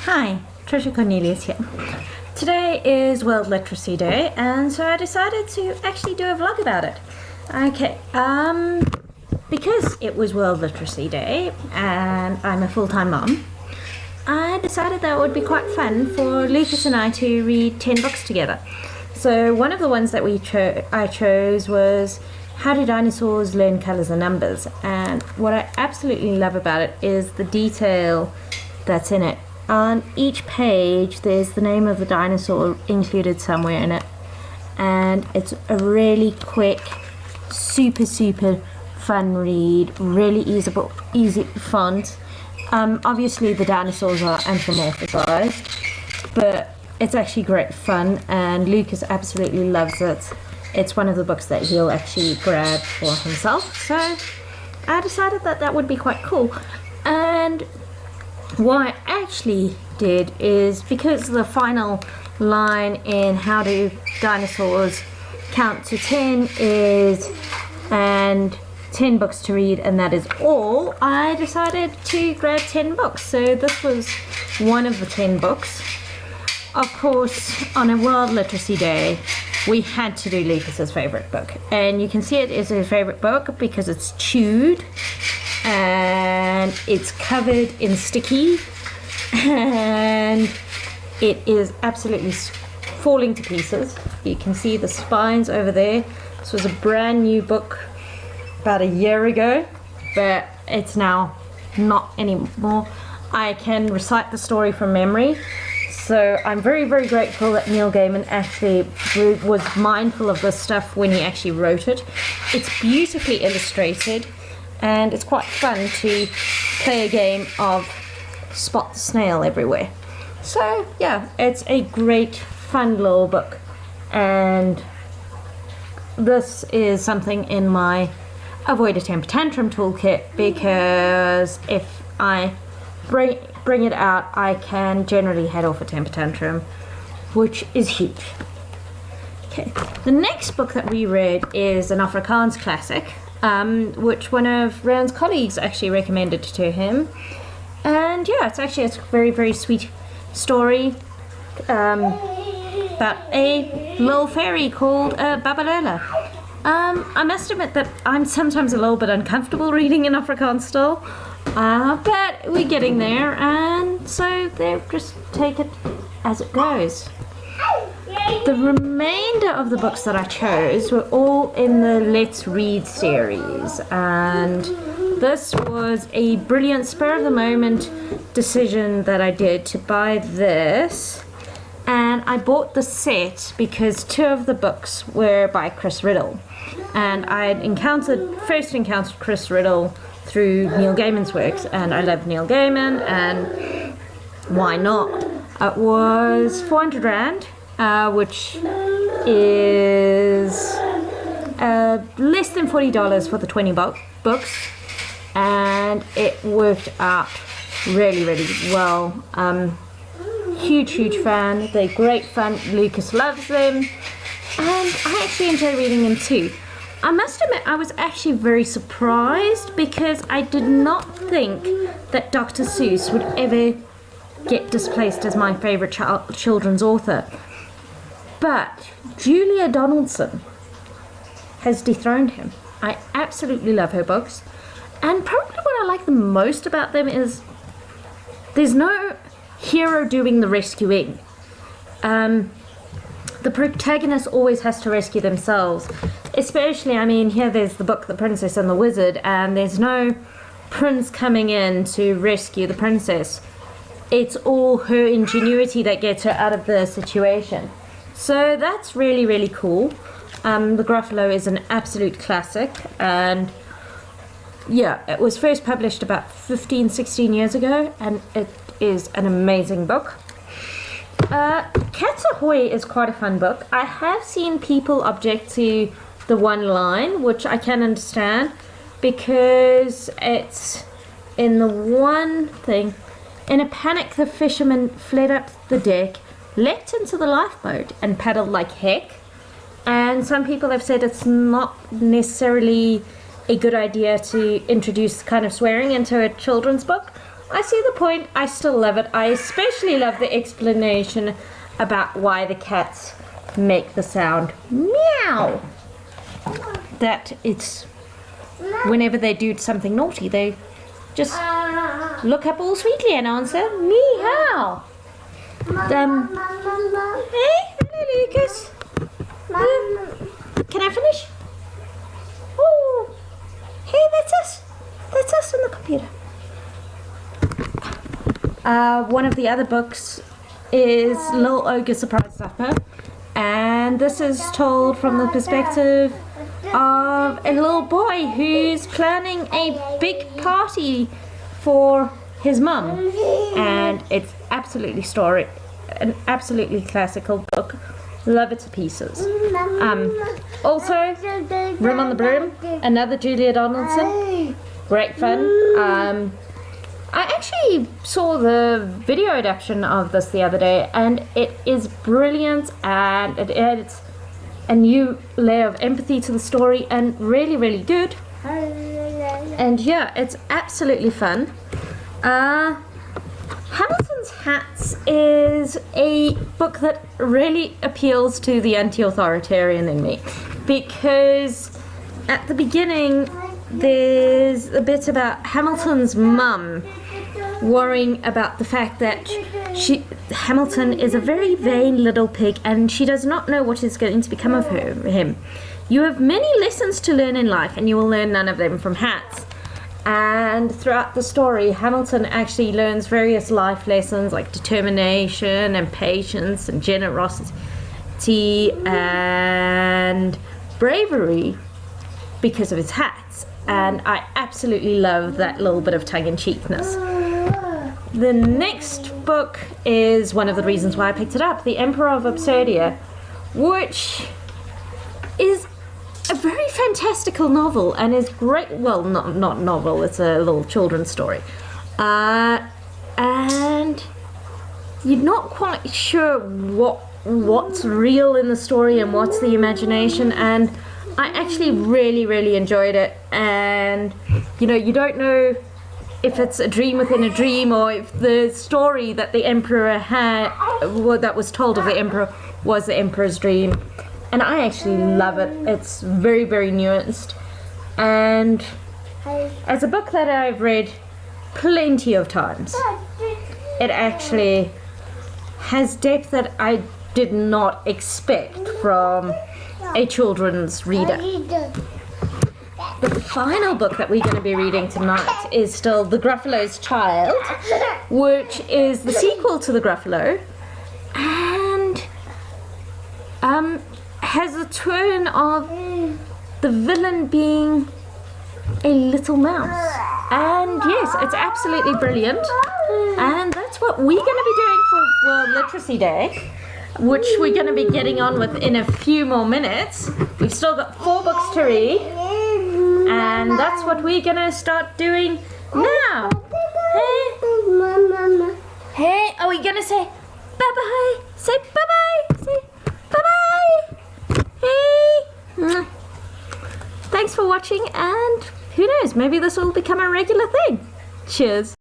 Hi, Trisha Cornelius here. Today is World Literacy Day, and so I decided to actually do a vlog about it. Okay, because it was World Literacy Day and I'm a full-time mom, I decided that it would be quite fun for Lucas and I to read 10 books together. So one of the ones that I chose was How Do Dinosaurs Learn Colors and Numbers? And what I absolutely love about it is the detail that's in it. On each page there's the name of the dinosaur included somewhere in it, and it's a really quick, super fun read, really easy font. Obviously the dinosaurs are anthropomorphized, but it's actually great fun and Lucas absolutely loves it. It's one of the books that he'll actually grab for himself, so I decided that that would be quite cool. And what I actually did is, because the final line in How Do Dinosaurs Count to 10 is and 10 books to read and that is all, I decided to grab 10 books. So this was one of the 10 books. Of course, on a World Literacy Day, we had to do Lucas's favorite book, and you can see it is his favorite book because it's chewed and it's covered in sticky and it is absolutely falling to pieces. You can see the spines over there. This was a brand new book about a year ago, but it's now not anymore. I can recite the story from memory, so I'm very grateful that Neil Gaiman actually was mindful of this stuff when he actually wrote it. It's beautifully illustrated and it's quite fun to play a game of spot the snail everywhere. So yeah, it's a great fun little book, and this is something in my avoid a temper tantrum toolkit, because if I bring it out I can generally head off a temper tantrum, which is huge. Okay, the next book that we read is an Afrikaans classic, which one of Rand's colleagues actually recommended to him. And yeah, it's a very sweet story about a little fairy called Babalola. I must admit that I'm sometimes a little bit uncomfortable reading in Afrikaans still, but we're getting there, and so they'll just take it as it goes. The remainder of the books that I chose were all in the Let's Read series, and this was a brilliant spur-of-the-moment decision that I did to buy this. And I bought the set because two of the books were by Chris Riddle, and I had first encountered Chris Riddle through Neil Gaiman's works, and I love Neil Gaiman, and why not? It was 400 Rand, which is less than $40 for the 20 books, and it worked out really well. Huge fan. They're great fun. Lucas loves them, and I actually enjoy reading them too. I must admit I was actually very surprised, because I did not think that Dr. Seuss would ever get displaced as my favorite children's author, but Julia Donaldson has dethroned him. I absolutely love her books, and probably what I like the most about them is there's no hero doing the rescuing. The protagonist always has to rescue themselves, especially, I mean, here there's the book The Princess and the Wizard, and there's no prince coming in to rescue the princess. It's all her ingenuity that gets her out of the situation. So that's really cool. The Gruffalo is an absolute classic, and yeah, it was first published about 15-16 years ago, and it is an amazing book. Cats Ahoy is quite a fun book. I have seen people object to the one line, which I can understand, because it's in the one thing. In a panic, the fisherman fled up the deck, leapt into the lifeboat, and paddled like heck. And some people have said it's not necessarily a good idea to introduce kind of swearing into a children's book. I see the point. I still love it. I especially love the explanation about why the cats make the sound meow. That it's whenever they do something naughty, they just look up all sweetly and answer meow. Hey, Lucas. Can I finish? Oh, hey, that's us. That's us on the computer. One of the other books is Little Ogre Surprise Supper, and this is told from the perspective of a little boy who's planning a big party for his mum, and it's an absolutely classical book. Love it to pieces. Also, Room on the Broom, another Julia Donaldson, great fun. I actually saw the video adaptation of this the other day, and it is brilliant, and it adds a new layer of empathy to the story, and really, really good. And yeah, it's absolutely fun. Hamilton's Hats is a book that really appeals to the anti-authoritarian in me, because at the beginning there's a bit about Hamilton's mum worrying about the fact that Hamilton is a very vain little pig and she does not know what is going to become of him. You have many lessons to learn in life, and you will learn none of them from hats. And throughout the story, Hamilton actually learns various life lessons like determination and patience and generosity and bravery because of his hats. And I absolutely love that little bit of tongue-in-cheekness. The next book is one of the reasons why I picked it up, The Emperor of Absurdia, which is a very fantastical novel and is great. Well, not novel, it's a little children's story. And you're not quite sure what's real in the story and what's the imagination, and I actually really, really enjoyed it. And you don't know if it's a dream within a dream, or if the story that the emperor had, that was told of the emperor, was the emperor's dream. And I actually love it. It's very, very nuanced, and as a book that I've read plenty of times, it actually has depth that I did not expect from a children's reader. The final book that we're going to be reading tonight is still The Gruffalo's Child, which is the sequel to The Gruffalo, and has a turn of the villain being a little mouse. And yes, it's absolutely brilliant, and that's what we're going to be doing for World Literacy Day, which we're going to be getting on with in a few more minutes. We've still got 4 books to read, and that's what we're going to start doing now. Hey, are we going to say bye-bye? Say bye-bye. Say bye-bye. Hey. Thanks for watching, and who knows, maybe this will become a regular thing. Cheers.